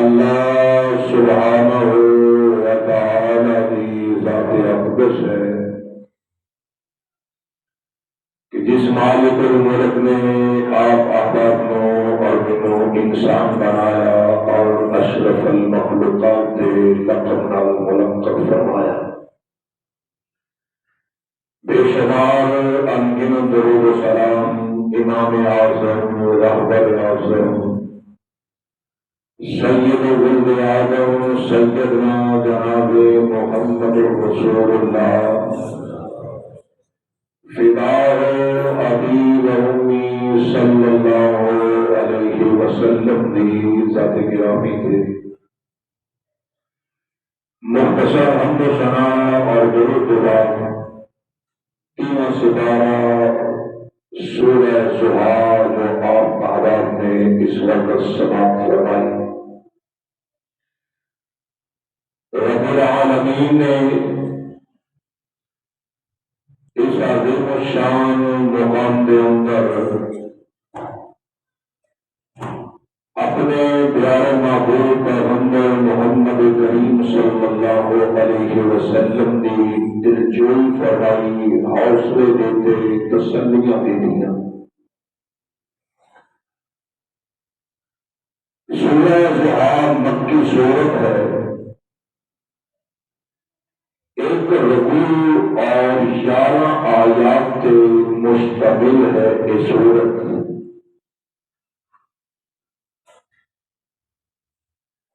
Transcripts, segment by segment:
اللہ سبحانہ و تعالی کی ذات اقدس ہے کہ جس مالک الملک نے آپ احباب نو اور منو انسان بنایا اور اشرف المخلوقات دے لقب نال ملقب فرمایا، بے شمار انگن درود و سلام امام اعظم رہبر اعظم سید ولد آدم سیدنا جناب محمد رسول اللہ فداء ابی و امی صلی اللہ علیہ وسلم دی ذات گرامی تھے۔ مختصر حمد و ثنا اور درود دعا تین سپارہ سورہ ضحیٰ جو آپ احباب نے اس وقت سماعت فرمائی، رب العالمین نے اس عظیم الشان مقام کے اندر اپنے پیارے محبوب پیغمبر محمد کریم صلی اللہ علیہ وسلم کی دلجوئی فرمائی، حوصلے دیتے، تسلیاں دیتیاں۔ سورہ ضحیٰ مکی سورت ہے، ایک رکوع اور 11 آیات سے مشتمل ہے یہ سورت۔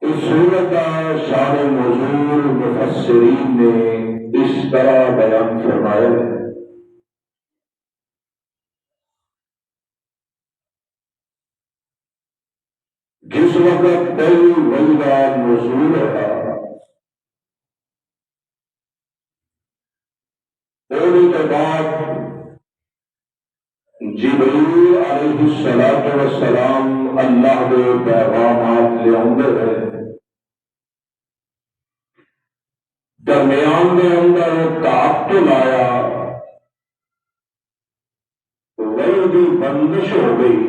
اس سورت کا شان نزول مفسرین نے اس طرح بیان فرمایا ہے، جس وقت پہلی وحی کا نزول ہے اور کے بعد جبریل علیہ السلام اللہ کے پیغامات لے آتے ہیں، درمیان کے اندر تعطل آیا، وحی کی بندش ہو گئی،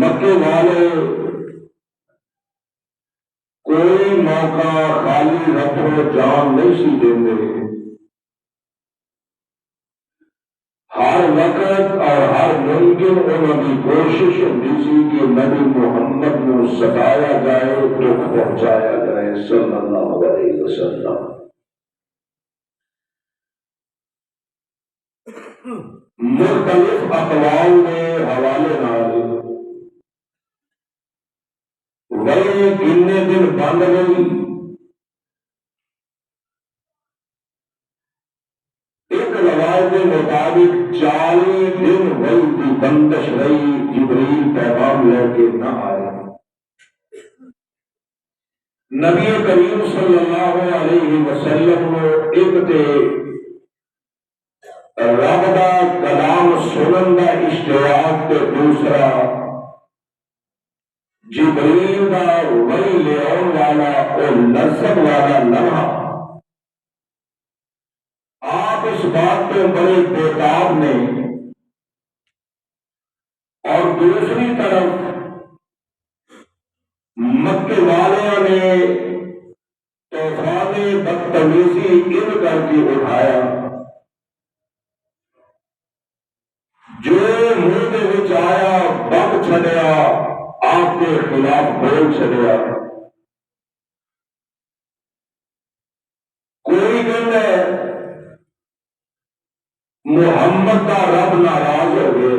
مکے والے کوئی موقع خالی رکھو جان نہیں سی دیں، ہر وقت اور ہر ممکن انہوں کی کوشش ہوتی سی کہ نبی محمد کو ستایا جائے، دکھ پہنچایا جائے صلی اللہ علیہ وسلم۔ مختلف اقوال کے حوالے نال وحی کتنے دن بند گئی، ایک روایت کے مطابق 40 دن وحی کی بندش رہی، جبریل پیغام لے کے نہ آئے۔ نبی کریم صلی اللہ علیہ وسلم ایک تے رب دا کلام سنن دا اشتیاق تے دوسرا جبریل دا وحی لے آن والا اور لذت والا لمحہ، آپ اس بات پہ بڑے بےتاب نے، اور دوسری طرف مکے والوں نے طوفان بدتمیزی ان کر کے اٹھایا، جو منہ کے وچ آیا بک چھڑیا، آپ کے خلاف بول چھڑیا۔ کوئی کہتا ہے محمد کا رب ناراض ہو گئے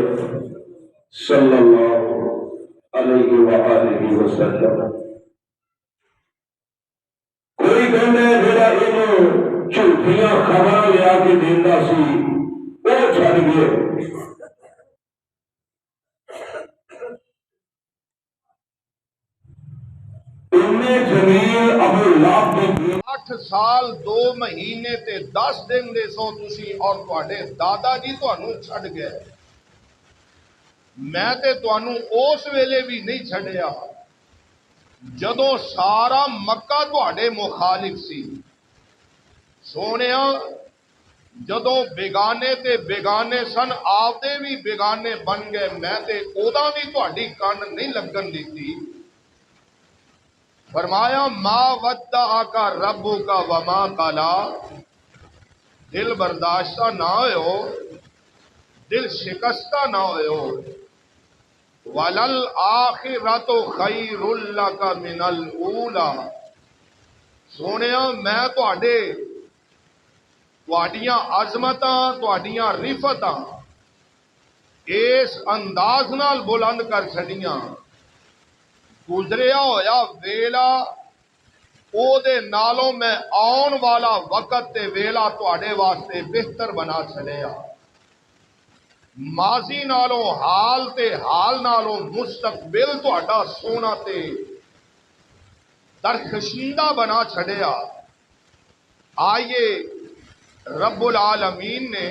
صلی اللہ علیہ وآلہ وسلم، کوئی کہتا ہے جڑا انہوں جھوٹیاں خبر لیا کے دینا سی وہ چھڑ گئے۔ جمیل ابو لہب کی 8 سال 2 مہینے تے 10 دن دے سو تسی اور تواڈے دادا جی تانوں چھڈ گئے، میں تے تانوں اس ویلے بھی نہیں چھڈیا جدوں سارا مکہ تواڈے مخالف سی۔ سونیا جدوں بیگانے تے بیگانے سن آپدے بھی بیگانے بن گئے میں تے اودا بھی تہاڈی کن نہیں لگن دتی فرمایا ما ودعک ربک وما قلا دل برداشتہ نہ ہوئے دل شکستہ نہ ہوئے وَلَلْآخِرَةُ خَيْرٌ لَكَ مِنَ الْأُولَى سونیا میں تہاڈیاں عظمتاں تہاڈیاں رفتاں اس انداز نال بلند کر چھڈیاں گزریا ہویا ویلا او دے نالوں میں آن والا وقت تے ویلا تہاڈے واسطے بہتر بنا چھڈیا ماضی نالوں حال تے حال نالوں مستقبل تہاڈا سونا تے درخشیدہ بنا چھڈیا آئیے رب العالمین نے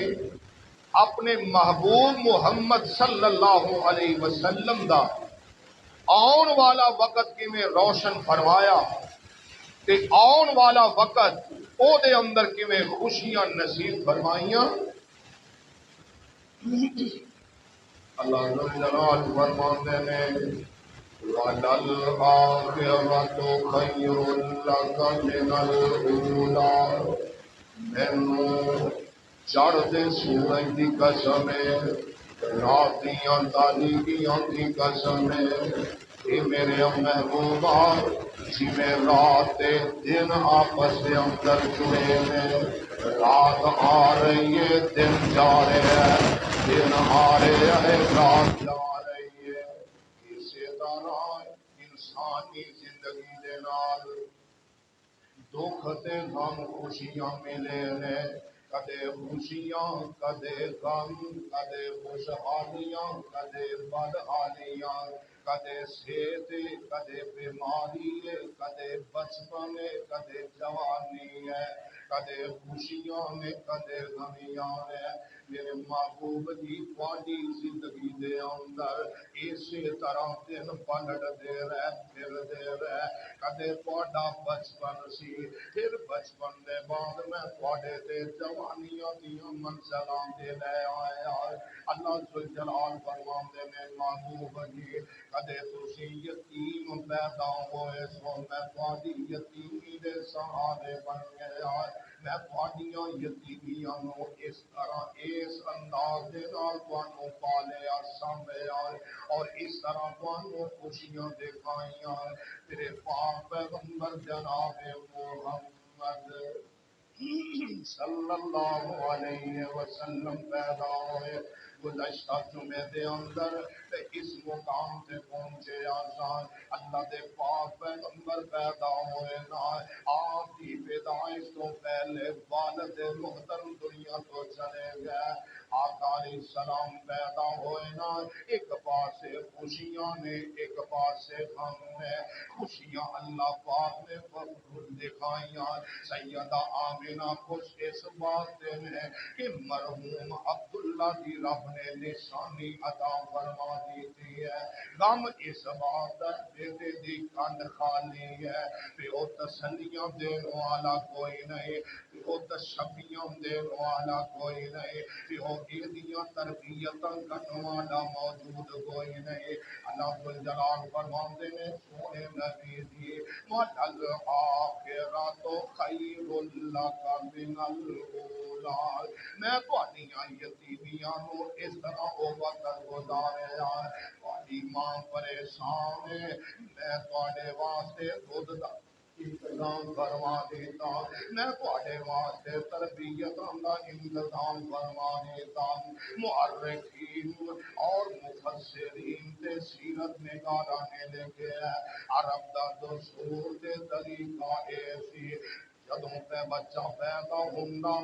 اپنے محبوب محمد صلی اللہ علیہ وسلم دا آن والا وقت کیویں روشن فرمایا تے آن والا وقت او دے اندر کیویں خوشیاں نصیب فرمائیاں اللہ جلال فرماتے ہیں وَلَلْآخِرَةُ خَيْرٌ لَكَ مِنَ الْأُولَى مینوں چڑھتے سورج دی قسم ہے رات دیاں تاریکیاں دی قسم ہے اے میرے محبوبہ جویں رات تے دن آپس دے اندر جڑے ہیں رات آ رہی ہے دن جا رہا ہے دن آ رہا ہے رات جا رہی ہے اسی طرح انسانی زندگی دے نال دکھ تے غم خوشیاں ملے نے کدے خوشیاں کدے غم کدے خوشحالیاں کدے بدحالیاں کدے صحت کدے بیماری ہے کدے بچپن ہے کدے جوانی ہے کدے خوشیاں نے کدے غمیاں نے میرے محبوب جی تہاڈی زندگی دے اندر اسی طرح دن پلٹ دے رہے پھر دے رہے کدے تہاڈا بچپن سی پھر بچپن دے بعد میں تہاڈے تے جوانیاں دیاں منزلاں دے لے آیا اللہ ذوالجلال فرماندے نے محبوب جی کدے تسی یتیم پیدا ہوئے سو میں تہاڈی یتیمی دے سہارے بن گیا میں تہاڈیاں یتیمیاں نو اس طرح اس انداز دے نال تانوں پالیا سنبھالیا اور اس طرح تانوں خوشیاں دکھائیاں تیرے پاک پیغمبر جناب محمد صلی اللہ علیہ وسلم پیدا ہوئے گزشتہ جمعے دے اندر اس مقام تے پہنچے آسان اللہ دے پاک پیغمبر پیدا ہوئے نا آپ کی پیدائش تو پہلے والد محترم دنیا تو چلے گئے آقا علیہ السلام پیدا ہوئے نا ایک پاسے خوشیاں نے ایک پاسے غم نے خوشیاں اللہ پاک نے بخود دکھائیاں سیدہ آمینہ خوش اس بات دے میں کہ مرحوم عبداللہ دی رب نے نشانی عطا فرما دی تھی ہے غم اس بات بیٹے دی کنڈ خالی ہے پہ او تسلیاں دین والا کوئی نہیں پہ او تشبیاں دین والا کوئی نہیں پہ او ایدیاں تربیتاں کرن والا موجود کوئی نہیں اللہ جلال فرماندے نے سونے نبی دی وَلَلْآخِرَةُ خَيْرٌ لَكَ مِنَ الْأُولَى میں تہاڈیاں یتیمیاں نو اس طرح او وقت گزاریا تہاڈی ماں پریشان ہے میں تہاڈے واسطے دودھ دا انتظام فرما دیتا میں تہاڈے واسطے تربیتاں دا انتظام فرما دیتا مؤرخین اور مفسرین تے سیرت نگاراں نے لکھے ہے عرب دا دستور تے طریقہ ایسی جدوں تے بچہ پیدا ہوندا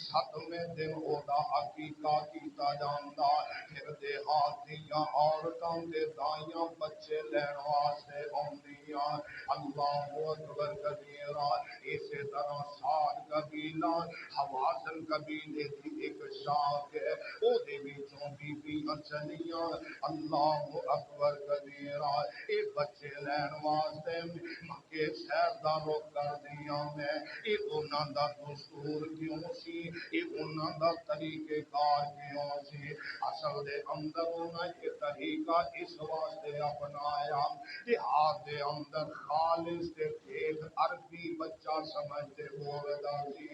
7ویں دن اودا عقیقہ کیتا جاندا پھر دیہات دیاں عورتاں دے دائیاں بچے لین واسطے آندیاں اللہ اکبر کبیرہ اسی طرح سعد قبیلہ حوازن قبیلے دی ایک شاخ ہے او دے وچوں بیبیاں چلیاں اللہ اکبر کبیرہ اے بچے لین واسطے مکے شہر دا رخ کر دیاں میں یہ انہاں دا دستور کیوں سی، یہ انہاں دا طریقہ کار کیوں سی؟ اصل دے اندر انہاں یہ طریقہ اس واسطے اپنایا دیہات دے اندر خالص تے ایک عربی بچہ سمجھتے بولدا سی،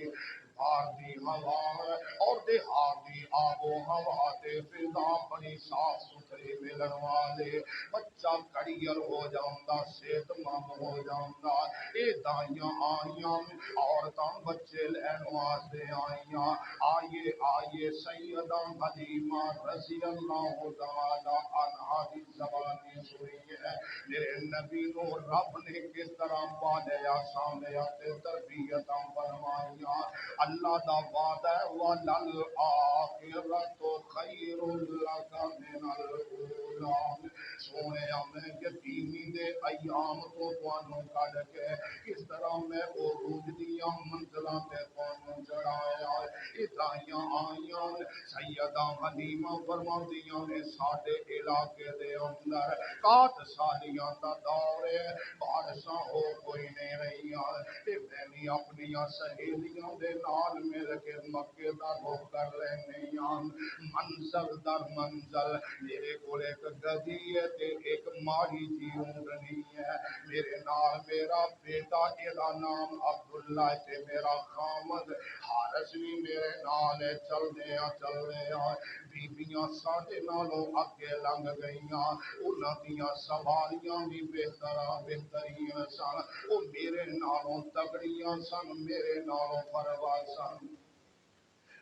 باہر دی ہوا اور دیہات دی آب و ہوا تے فضا بڑی صاف ستھری ملن والے، بچہ کڑیل ہو جاندا، صحت مند ہو جاندا۔ اے دائیاں آئیاں عورتاں بچے لین واسطے آئیاں، آئیے آئیے سیدہ حلیمہ رضی اللہ تعالی عنہا دی زبانی سنی ہے میرے نبی نو رب نے کس طرح پالیا سامیا تے تربیتاں فرمائیاں۔ اللہ دا وعدہ ہے وَلَلْآخِرَةُ خَيْرٌ لَكَ مِنَ الْأُولَىٰ، سونیا میں یتیمی دے ایام تو تانوں کڈ کے کس طرح میں عروج دیاں منزلاں تے تانوں چڑھایا۔ ادائیاں آئیاں سیدہ حلیمہ فرماندیاں نے ساڈے علاقے دے اندر 61 سالیاں دا دور ہے، بارشاں ہو کوئی نہیں رہیاں، تے میں بھی اپنی سہیلیاں دے نال مل کے مکے دا رخ کر لینے، منزل در منزل میرے کول ایک گدی ہے تے ایک ماڑی جی اونٹنی ہے، میرے نال میرا بیٹا جدا نام عبداللہ تے میرا خامد حارث بھی میرے نال چلدے بیبیاں ساڈے نالوں اگے لنگ گئیاں، انہاں دیاں سواریاں بھی بہترین سن، وہ میرے نالوں تگڑیاں سن، میرے نالوں پرواز سن۔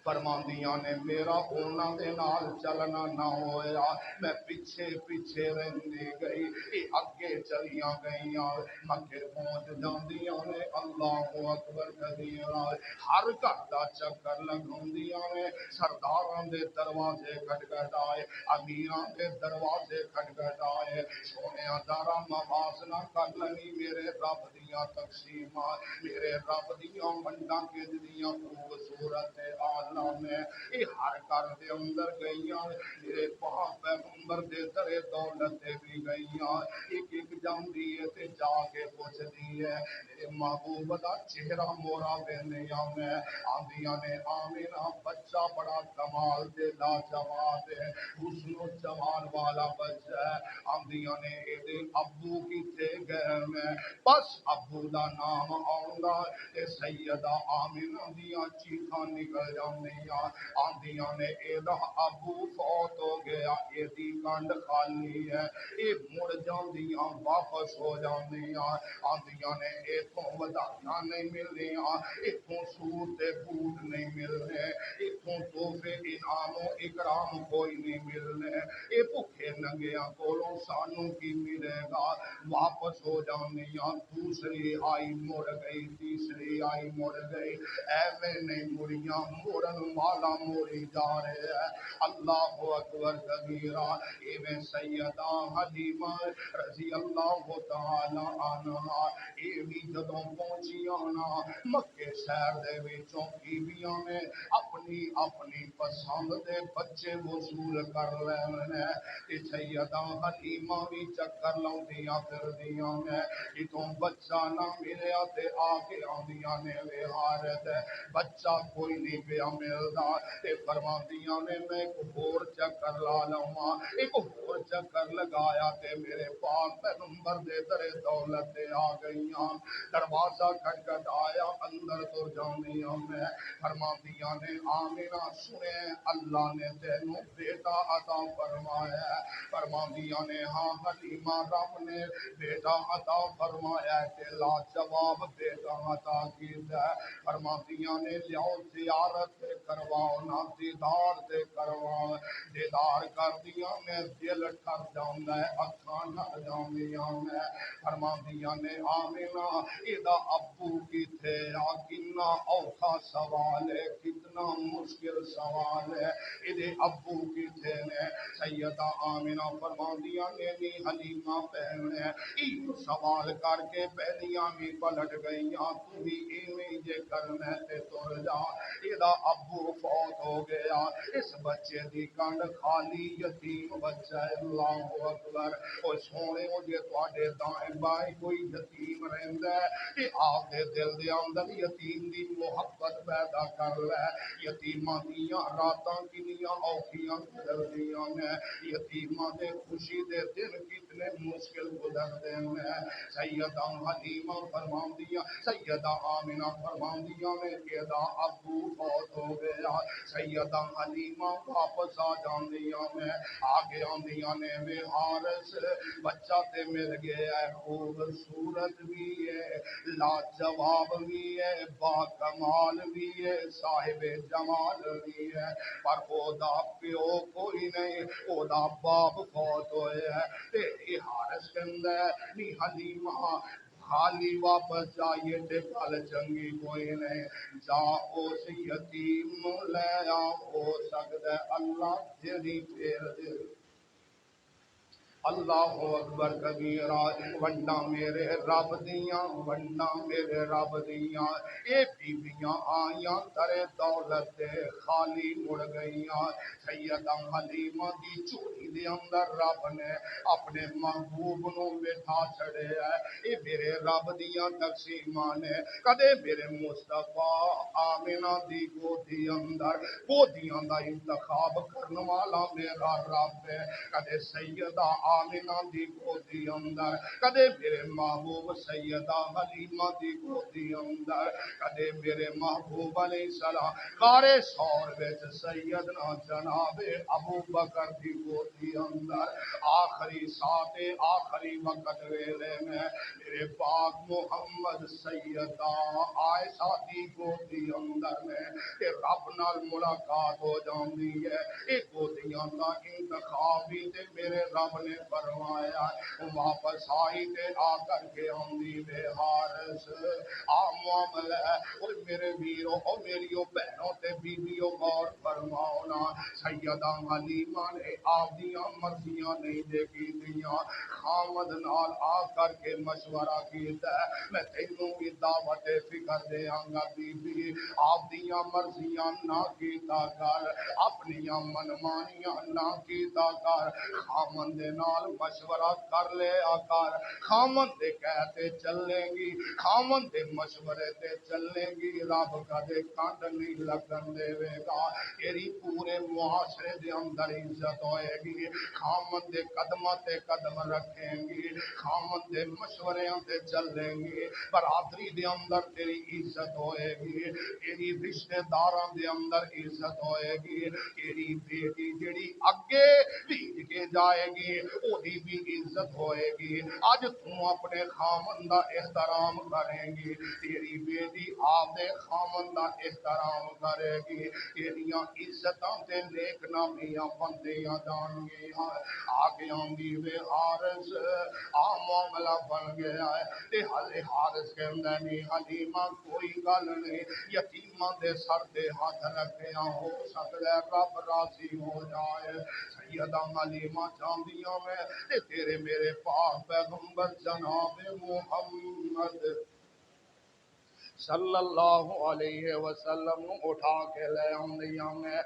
فرماندیاں نے میرا انہاں دے نال چلنا نہ ہویا، میں پیچھے پیچھے رہندی گئی، یہ اگے چلیاں گئیاں، مکے پہنچ جاندیاں نے اللہ اکبر کبیرا، ہر گھر دا چکر لگاندیاں نے، سرداراں دے دروازے کھٹکھٹائے، امیراں دے دروازے کھٹکھٹائے، سونیا ذرا موازنہ کر لنی میرے رب دیاں تقسیمات، میرے رب دیاں منڈاں کے دیاں خوبصورت آلہ میں، یہ ہر گھر دے اندر گئیاں، میرے پاک پیغمبر دے در دولت دے بھی گئیاں، ایک ایک جاندی ہے تے جا کے پوچھدی ہے، میرے محبوب دا چہرہ مورا ویندیاں میں، آندیاں نے آمینہ بچہ بڑا کمال دے لاجواب ہے، حسن و جمال والا بچہ ہے، آندیاں نے اے دے ابو کیتے گئے میں، بس ابو دا نام آندا تے سیدہ آمینہ دیاں چیخاں نکل جاندیاں، آندیاں نے اے دا ابو فوت ہو گیا، اے دی کنڈ خالی ہے، اے مڑ جاندیاں واپس ہو جاندیاں، آندیاں نے ایتھوں ودائیاں نہیں ملنیاں، ایتھوں سوٹ تے بوٹ نہیں ملنے، ایتھوں تحفے انعام و اکرام کوئی نہیں ملنے، اے بھکھے ننگیاں کولوں سانوں کی ملے گا، واپس ہو جاندیاں، دوسری آئی مڑ گئی، تیسری آئی مڑ گئی، ایویں نہیں مڑیاں، موڑن والا موڑی جا رہے ہیں، اللہ اکبر کبیرہ، ایویں سیدہ حلیمہ رضی اللہ تعالی عنہا ایویں جدوں پہنچیاں نا مکے شہر دے وچوں بیبیاں نے اپنی اپنی پسند دے بچے وصول کر لینے، تے سیدہ حلیمہ بھی چکر لاؤندیاں پھردیاں نے، کتوں بچہ نہ ملیا تے آ کے آندیاں نے وے حارث بچہ کوئی نہیں پیا ملدا، تے فرماندیاں نے میں ایک ہور چکر لا لواں، ایک ہور چکر لگایا تے میرے پاک پیغمبر دے در دولت تے آ گئیاں، دروازہ کھٹکھٹایا اندر تو جاندیاں میں، فرماندیاں نے آمینہ سنے اللہ نے تینوں بیٹا عطا فرمایا ہے، فرماندیاں نے ہاں حلیمہ رب نے بیٹا عطا فرمایا ہے تے لاجواب بیٹا عطا کیتا ہے، فرماندیاں نے لیاؤ زیارت تے کرواؤ نا دیدار تے کرواؤ، دیدار کر دیاں میں دل ٹھر جاندا ہے، اکھاں ٹھر جاندیاں میں، فرماندیاں نے آمینہ ایدا ابو کیتے آ کنا اوکھا سوال ہے، کتنا مشکل سوال ہے، ایدے ابو کیتے نے، سیدہ آمینہ فرماندیاں نے نی حلیمہ بہن ہے سوال کر کے پہلیاں بھی پلٹ گئیاں تو بھی ایویں جے کرنا تے تر جا یہ ابو فوت ہو گیا اس بچے دی کنڈ خالی یتیم بچہ ہے اللہ اکبر او سونے او جے تواڈے دائیں بائیں کوئی یتیم رہندا ہے تے آپ دے دل دے اندر یتیم دی محبت پیدا کر لے یتیماں دیاں راتاں کنیاں اوکھیاں گزردیاں نے یتیماں دے خوشی دے دن کتنے مشکل گزردے ہیں سیدہ حلیمہ فرماندیاں سیدہ آمنہ فرماندیاں نے کہ دا ابو فوت ہو گیا سیدہ حلیمہ واپس آ جاندیاں نے آگے آندیاں نے میں حارس بچہ تے مل گیا ہے خوبصورت بھی ہے لاجواب بھی ہے با کمال بھی ہے صاحب جمال بھی ہے پر او دا پیو کوئی نہیں او دا باپ فوت ہوئے ہے یہ حارس کہندا ہے نی حلیمہ خالی واپس جائیے تے گل چنگی کوئی نہیں جا اس یتیم لے آ ہو سکتا ہے اللہ تیری پھیر دے اللہ اکبر کبیرہ ونڈا میرے رب دیاں ونڈا میرے رب دیاں اے بیویاں آئیاں ترے دولت دے خالی مڑ گئیاں سیدہ حلیمہ دی چوری دے اندر رب نے اپنے محبوب نو بٹھا چھڑے ہے اے میرے رب دیاں تقسیماں نے کدے میرے مصطفیٰ آمنہ دی گودی اندر گودیاں دا انتخاب کرن والا میرا رب ہے کدے سیدہ آمنہ دی گودی اندر کدے میرے محبوب سیدہ حلیمہ دی گودی اندر کدے میرے محبوب علیہ السلام کارے سور وچ سیدنا جناب ابو بکر دی گودی اندر آخری ساتھ آخری وقت ویلے میں میرے پاک محمد سیدہ عائشہ دی گودی اندر میں کہ رب نال ملاقات ہو جاندی ہے اے گودیاں دا انتخاب بھی تے میرے رب نے فرمایا واپس آئی تے آ کر کے آندی بے حارس آ معاملہ اور میرے ویرو اور میریو بہنوں تے بیویوں غور فرماؤ نا سیدہ حلیمہ نے آپ دیاں مرضیاں نہیں دیکھی دیاں خامد نال آ کر کے مشورہ کیتا ہے میں تینوں بھی دعوت فکر دیاں گا بی بی آپ دیاں مرضیاں نہ کیتا کر اپنیاں منمانیاں نہ کیتا کر خامد دے نال مشورہ کر لے آکار خامد دے کہتے چلیں گی خامد دے مشورے تے چلیں گی رب کا دے کانڈ نہیں لگن دے گا تیری پورے معاشرے دے اندر عزت ہوئے گی خامد دے قدمہ تے قدم رکھیں گی خامد دے مشورے تے چلیں گی برادری دے اندر تیری عزت ہوئے گی تیری رشتہ داران دے اندر عزت ہوئے گی تیری بیٹی جڑی اگے بھیج کے جائے گی او دی بھی عزت ہوئے گی آج تم اپنے خامن دا احترام کریں گی تیری بیٹی آپ دے خامن دا احترام کرے گی تیریاں عزتاں تے نیک نامیاں بندیاں جان گی آگے آندی وے حارس آ معاملہ بن گیا ہے تے حلے حارس کے اندر نہیں حلیمہ کوئی گل نہیں یتیماں دے سر دے ہاتھ رکھیاں ہو سکتا ہے رب راضی ہو جائے سیدہ حلیمہ چاندیاں میں تے تیرے میرے پاک پیغمبر جناب محمد صلی اللہ علیہ وسلم اٹھا کے لے آندیاں میں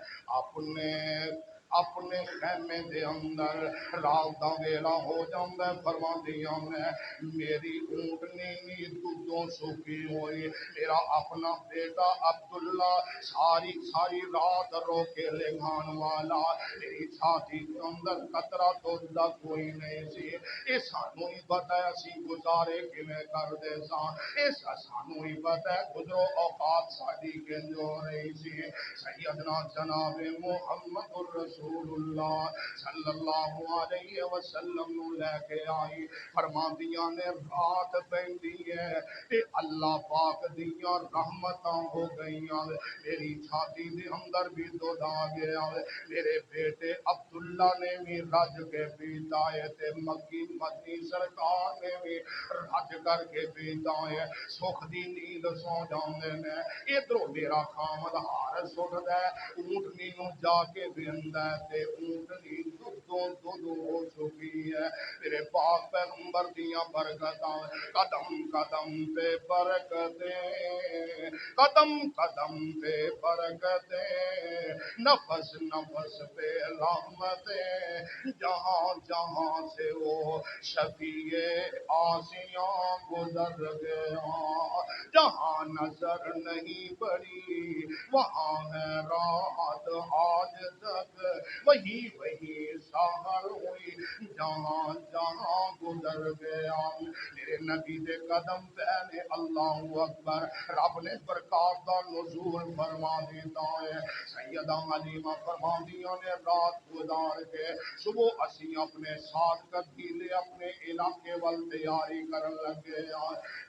اپنے خیمے دے اندر رات دا ویلا ہو جاندا ہے فرماندیاں میں میری اونٹنی نی دودھوں سوکھی ہوئی میرا اپنا بیٹا عبداللہ ساری رات رو کے لگان والا میری چھاتی کے اندر قطرہ دودھ دا کوئی نہیں سی اے سانو ہی پتہ ہے اسی گزارے کیویں کر دے ساں اے سانو ہی پتہ ہے گزرو اوقات ساڈی کنج ہو رہی سی سیدنا جناب محمد الرسول اللہ صلی اللہ علیہ وسلم نو لے کے آئی فرماندیاں نے رات پیندی ہے تے اللہ پاک دیاں رحمتاں ہو گئیاں میری چھاتی دے اندر بھی دودھ آ گیا میرے بیٹے عبداللہ نے بھی رج کے پیتا ہے تے مکی مدنی سرکار نے بھی رج کر کے پیتا ہے سکھ دی نیند سو جاندے نے ادھروں میرا خامد حارس اٹھدا ہے اونٹنی نو جا کے بیندا ہے تے اونٹنی دودھوں ہو چکی ہے میرے پاک پیغمبر دیاں برکتاں قدم قدم پہ برکتیں قدم قدم پہ برکتیں نفس نفس پہ رحمتیں جہاں جہاں سے وہ شفیع آسیاں گزر گیا جہاں نظر نہیں پڑی وہاں ہے رات آج تک وہی وہی سحر ہوئی جہاں جہاں گزر گیا میرے نبی دے قدم پہنے اللہ اکبر رب نے برکات دا نزول فرما دیتا ہے سیدہ حلیمہ فرما دیا نے رات گزار کے صبح اسی اپنے ساتھ قبیلے اپنے علاقے وال تیاری کرن لگے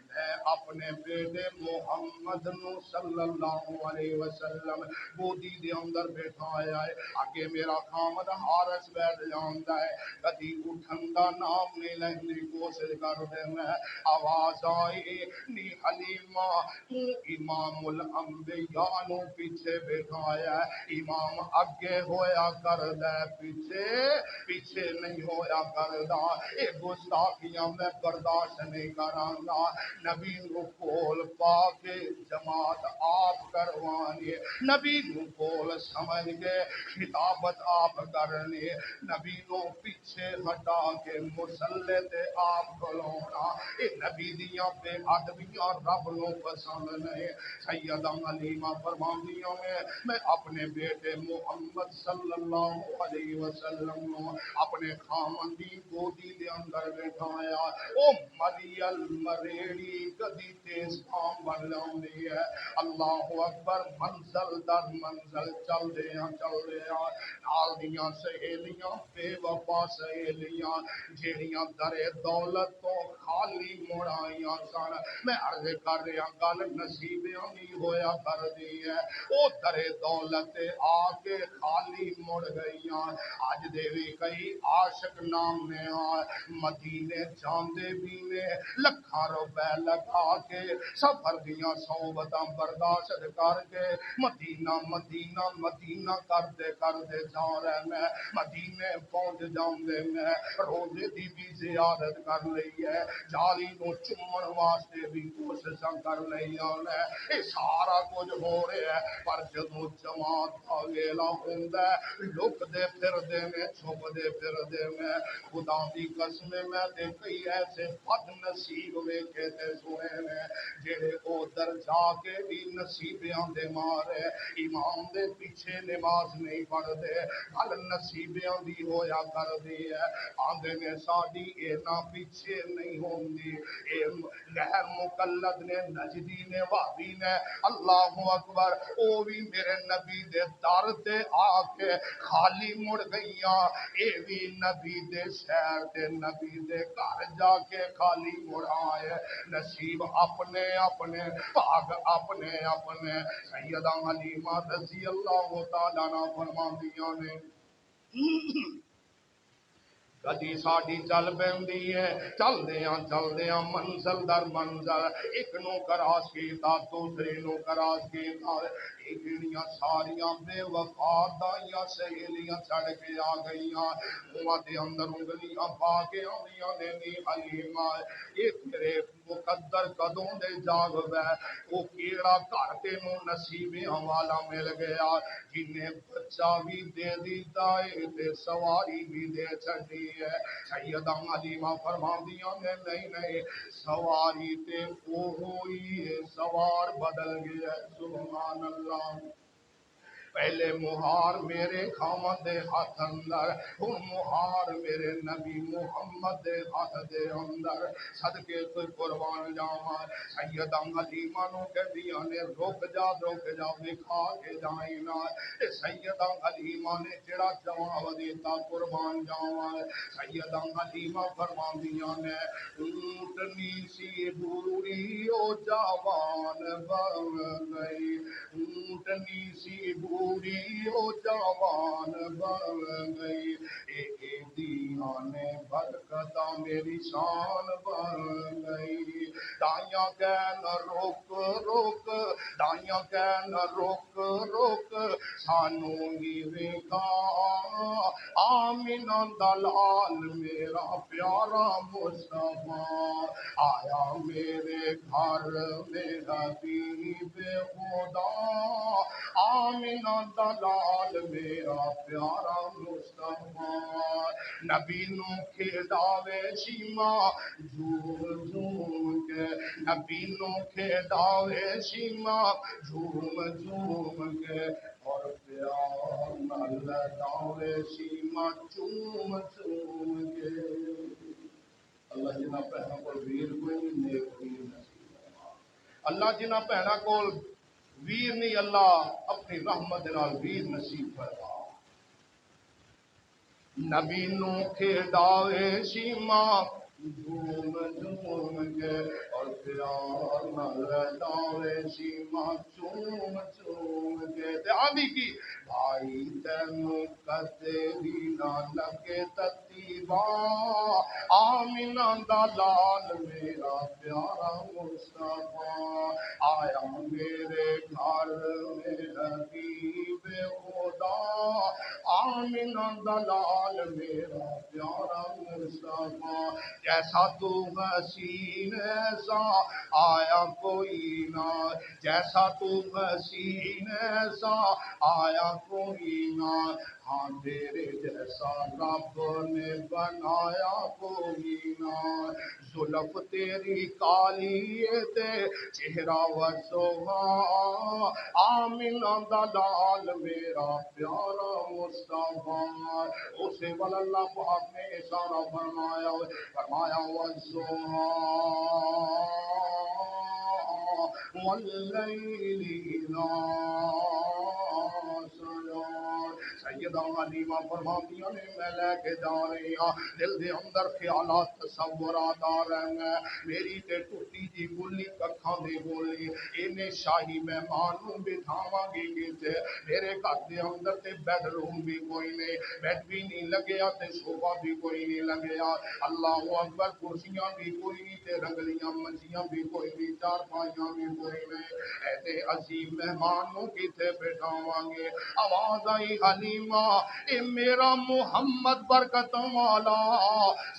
میں اپنے بیٹے محمد نو صلی اللہ علیہ وسلم گودی دے اندر بیٹھا ہے آگے میرا خامد حارس بیٹھ جاندا ہے کدی اٹھن دا نام نہیں لیندی کوشش کر دے میں آواز آئی نی حلیمہ تو امام الانبیاء نو پیچھے بیٹھا ہے امام اگے ہویا کر دے پیچھے پیچھے نہیں ہویا کردا اے گستاخیاں میں برداشت نہیں کراں گا نبی نو کول پا کے جماعت آپ کروانی نبی نو کول سمجھ کے خطابت آپ کرنی نبی نو پیچھے ہٹا کے مصلی تے آپ کھلونا اے نبی دیاں بے ادبیاں رب نو پسند نہیں سیدہ حلیمہ فرماندیاں میں اپنے بیٹے محمد صلی اللہ علیہ وسلم نو اپنے خامن دی گودی دے اندر بٹھایا او مریل مریڑی کدی تیز کام بن جاندی ہے اللہ اکبر منزل در منزل چل دیا نال دیاں سہیلیاں بے وفا سہیلیاں جہڑیاں در دولت تو خالی مڑائیاں سن میں عرض کر رہا گل نصیبیاں نہیں ہویا کر دی ہے او در دولت آ کے خالی مڑ گئیاں اج دے بھی کئی عاشق نام نے مدینے جاندے بھی نے لکھاں روپے لگا کے سفر دیاں صحبتاں برداشت کر کے مدینہ مدینہ مدینہ کرتے جا رہے میں مدینے پہنچ جاندے میں روزے دی بھی زیارت کر لئی ہے جالی نو چومن واسطے بھی کوششاں کر لئی ہے یہ سارا کچھ ہو رہا ہے پر جدوں جماعت دا ویلا ہوندا ہے لکدے پھردے نے چھپدے پھردے میں خدا دی قسم میں تے کئی ایسے بد نصیب ویکھے تے سنے نے جڑے ادھر جا کے بھی نصیبیاں دے مارے امام دے پیچھے نماز نہیں پڑھدے گل نصیبیاں دی ہویا کردی ہے آندے نے ساڈی اینا پیچھے نہیں ہوندی اے غیر مقلد نے نجدی نے وہابی نے اللہ اکبر او بھی میرے نبی دے در تے آ کے خالی مڑ گئیاں اے بھی نبی دے شہر تے نبی دے گھر جا کے خالی مڑ آئے نصیب اپنے اپنے بھاگ اپنے اپنے سیدہ حلیمہ رضی اللہ تعالیٰ عنہ فرماندیاں نے کدی ساڈی چل پیندی ہے چلدیاں منزل در منزل ایک نو کراس کیتا دوسرے نو کراس کیتا جڑیاں ساریاں بے وفا دائیاں سہیلیاں چڑھ کے آ گئیاں منہ دے اندر انگلیاں پا کے آندیاں نے نی حلیمہ اے تیرے مقدر کدوں دے جاگ وے او کیڑا گھر تینوں نصیبیاں والا مل گیا جنہیں بچہ بھی دے دیتا ہے تے سواری بھی دے چھڈی ہے سیدہ حلیمہ فرماندیاں نے نہیں سواری تے او ہوئی ہے سوار بدل گیا سبحان اللہ پہلے مہار میرے خامد دے ہاتھ اندر ہن مہار میرے نبی محمد دے ہاتھ دے اندر صدقے کوئی قربان جاواں سیدہ حلیمہ نو کہندیاں نے رک جا وکھا کے جائیں نا تے سیدہ حلیمہ نے جڑا جواب دیتا قربان جاواں سیدہ حلیمہ فرماندیاں نے اونٹنی سی بوری او جوان بن گئی اونٹنی سی بوری بوڑھی ہو جوان بن گئی، اے دیانے برکتہ میری شان بن گئی۔ دائیاں کہن روک روک، دائیاں کہن روک روک، سانو ہی ویکھا آمینہ دا لال میرا پیارا مصطفیٰ آیا میرے گھر میں حبیب خدا، آمینہ دا لال میرا پیارا مصطفیٰ، نبی نو کھیڈاوے شیما جھوم جھوم کے، نبی نو کھیڈاوے شیما جھوم جھوم کے، اور پیار نال لگاوے شیما چوم چوم کے۔ اللہ جنہ بہنوں کو ویر کوئی نہیں، نیک ویر نصیب فرما۔ اللہ جنہ بہنوں کو ویر نہیں، اللہ اپنی رحمت نال ویر نصیب فرما۔ نبی نو کھیڈاوے شیما جھوم جھوم کے، اور پیار نال لگاوے شیما چوم چوم کے۔ تے آندھی کی بھائی تینوں کدے بھی نہ لگے تتیبا، آمینہ دا لال میرا پیارا مصطفیٰ آیا میرے گھر میں حبیب خدا، آمینہ دا لال میرا پیارا مصطفیٰ، جیسا تو حسین ایسا آیا کوئی نہ، جیسا تو حسین ایسا آیا کوئی نہ، ہاں تیرے جیسا رب نے بنایا کوئی نہ، زلف تیری کالی تے چہرہ وسوا، آمینہ دا لال میرا پیارا مصطفیٰ، اسے ول اللہ پاک نے اشارہ فرمایا، فرمایا وسوا واللیل اذا سجا۔ سیدہ حلیمہ فرماتی نے میں لے کے جا رہی ہاں، دل دے اندر خیالات تصورات آ رہے ہیں، میری تے ٹوٹی جی گلی ککھاں دی بولی، انہیں شاہی مہمان نوں بٹھاواں گی کیتے، میرے گھر دے اندر تے بیڈ روم بھی کوئی نہیں، بیڈ بھی نہیں لگیا تے صوفہ بھی کوئی نہیں لگیا، اللہ اکبر، کرسیاں بھی کوئی نہیں تے رنگلیاں منجیاں بھی کوئی نہیں، چارپائیاں بھی کوئی نہیں، ایسے عظیم مہمان نوں کیتے بٹھاواں گے۔ آواز آئی حلیمہ اے میرا محمد برکت والا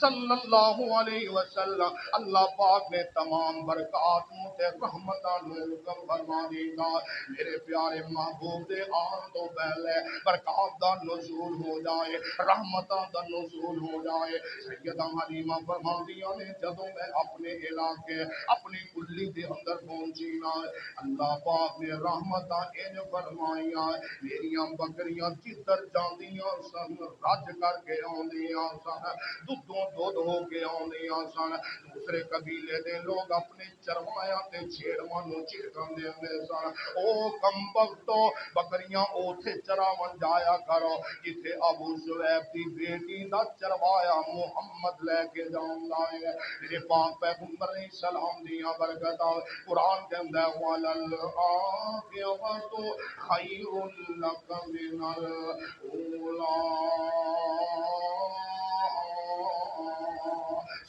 صلی اللہ علیہ وسلم، اللہ پاک نے تمام برکات تے رحمتاں نو حکم فرما دیتا، میرے پیارے محبوب دے آن تو پہلے برکات دا نزول ہو جائے، رحمتاں دا نزول ہو جائے۔ سیدہ حلیمہ فرماندیاں نے جدوں میں اپنے علاقے اپنی کلی دے اندر پہنچی نا، اللہ پاک نے رحمتاں انج فرمائیاں، میریاں بکریاں جدھر جاندیاں سن رج کر کے آندیاں سن، دودھوں دودھ ہو کے آندیاں سن، دوسرے قبیلے دے لوگ اپنے چروایا تے چھیڑواں نو چھڑکن دیندے سن، او کم بختو بکریاں اوتھے چراون جایا کرو جتھے ابو شعیب دی بیٹی دا چروایا محمد لے کے جاندا ہے۔ میرے پاک پیغمبر علیہ السلام دیاں برکتاں، قرآن کہندا ہے وَلَلْآخِرَةُ خَيْرٌ لَكَ مِنَ الْأُولَىٰ،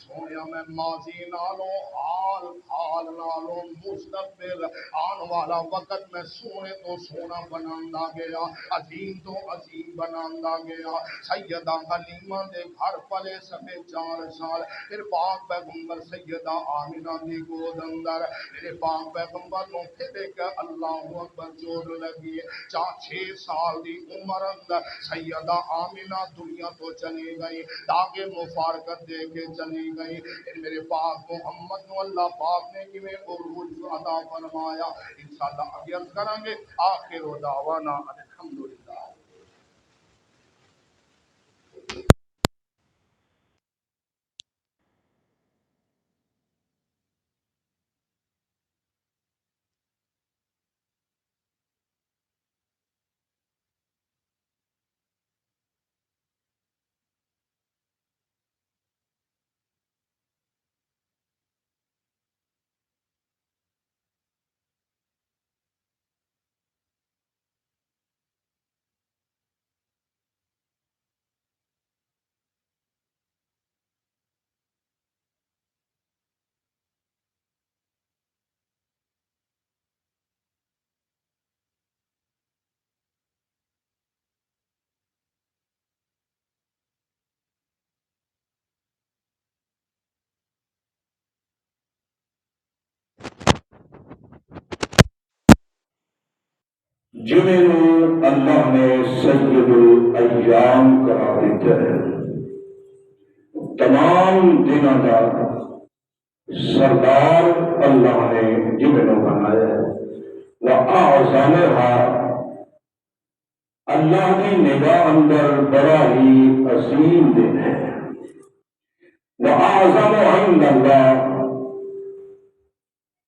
سونیا میں ماضی نالوں حال حال نالوں مستقبل آن والا وقت میں سونے تو سونا بناندا گیا، عظیم تو عظیم بناندا گیا۔ سیدہ حلیمہ دے گھر پلے سبے 4 سال، پھر پاک پیغمبر سیدہ آمینہ دی گود اندر میرے پاک پیغمبر نو پھر ایک اللہ اکبر چوٹ لگی، 6 سال دی عمر اندر سیدہ آمینہ دنیا تو چلی گئی، داغ مفارقت دے کے چلی گئی، پھر میرے پاک محمد نو اللہ پاک نے کیویں عروج عطا فرمایا، انشاءاللہ آگے عرض کریں گے۔ آخر دعوانا الحمدللہ۔ جنہوں اللہ نے سید الایام قرار دیتا ہے، تمام دنوں کا سردار اللہ نے جنہوں بنایا ہے، وَأَعْظَمُهَا اللہ کی نگاہ اندر بڑا ہی عظیم دن ہے، وَأَعْظَمُ عِندَ اللَّهِ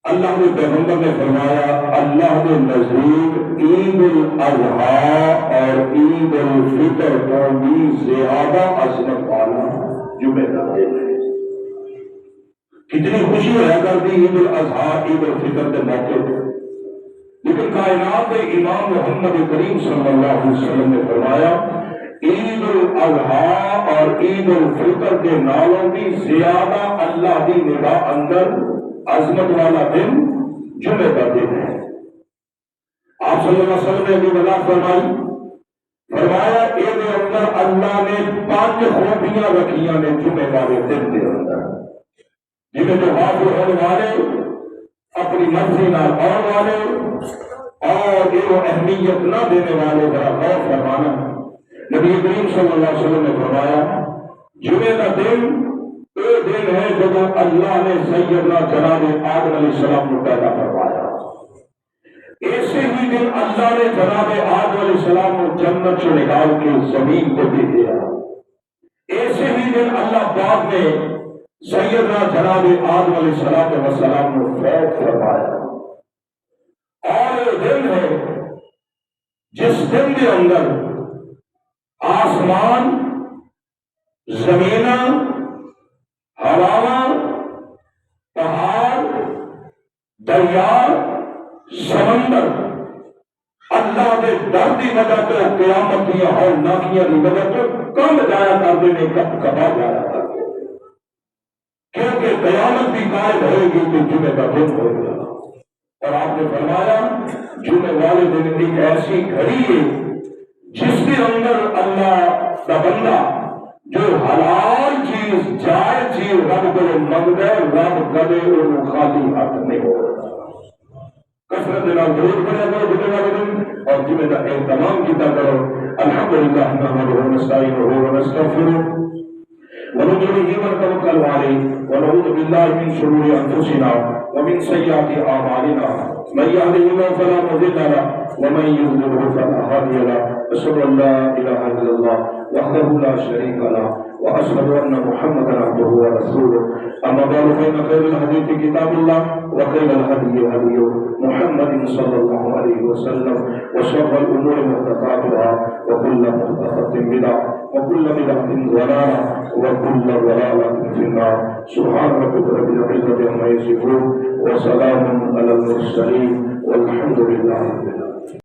اللہ کے پیغمبر نے فرمایا اللہ کے نزدیک عید الاضحیٰ اور عید الفطر کو بھی زیادہ عظمت والا جمعہ کا دن ہے۔ کتنی خوشی ہوا کرتی عید الاضحیٰ عید الفطر کے موقع پر، لیکن کائنات امام محمد کریم صلی اللہ علیہ وسلم نے فرمایا عید الاضحیٰ اور عید الفطر کے نالوں بھی زیادہ اللہ کی نگاہ اندر عظمت والا دن جمعہ کا دن ہے۔ آپ صلی اللہ علیہ وسلم نے بھی وضاحت فرمایا اس اندر اللہ نے 5 خوبیاں رکھیاں نے جمعہ والے دن کے اندر، جنہیں جو حاضر ہونے والے اپنی مرضی نہ اور والے اور یہ اہمیت نہ دینے والے ذرا غور فرمانا۔ نبی کریم صلی اللہ علیہ وسلم نے فرمایا جمعہ کا دن یہ دن ہے جب اللہ نے سیدنا جناب آدم علیہ السلام کو پیدا کروایا، ایسے ہی دن اللہ نے جناب آدم علیہ السلام کو جنت سے نکال کے زمین کو دے دیا، ایسے ہی دن اللہ پاک نے سیدنا جناب آدم علیہ السلام کو فوت فرمایا، اور یہ دن ہے جس دن کے اندر آسمان، زمیناں، ہواواں، پہاڑ، دریا، سمندر اللہ کے ڈر کی وجہ تو قیامت کی ہولناکیاں کی وجہ تو کم جایا کرتے ہیں، کب کبا جایا کرتے ہیں، کیونکہ قیامت بھی قائم ہوئے گی تو جمعہ کا دن ہوگا۔ اور آپ نے فرمایا جمعہ والے دن ایک ایسی گھڑی ہے جس کے اندر اللہ کا بندہ جو حلال چیز جائز چیز رب کو منگتا ہے رب کبھی انہوں خالی ہاتھ نہیں ہوتا۔ کثرت نال درود پڑھا کرو جمعہ والے دن اور جمعہ کا اہتمام کیا کرو۔ الحمدللہ نحمدہ ونستعینہ ونستغفرہ ونؤمن به ونتوکل علیہ ونعوذ باللہ من شرور انفسنا ومن سیئات اعمالنا من یهده اللہ فلا مضل له ومن یضلل فلا هادی له اشهد ان لا اله الا الله وحده لا شريك له واشهد ان محمدا عبده ورسوله اما بعد فان خير الحديث كتاب الله وخير الهدي هدي محمد صلى الله عليه وسلم وشر الامور محدثاتها وكل محدثة بدعة وكل بدعة ضلالة وكل ضلالة في النار سبحان ربك رب العزة عما يصفون وسلام على المرسلين والحمد لله رب العالمين۔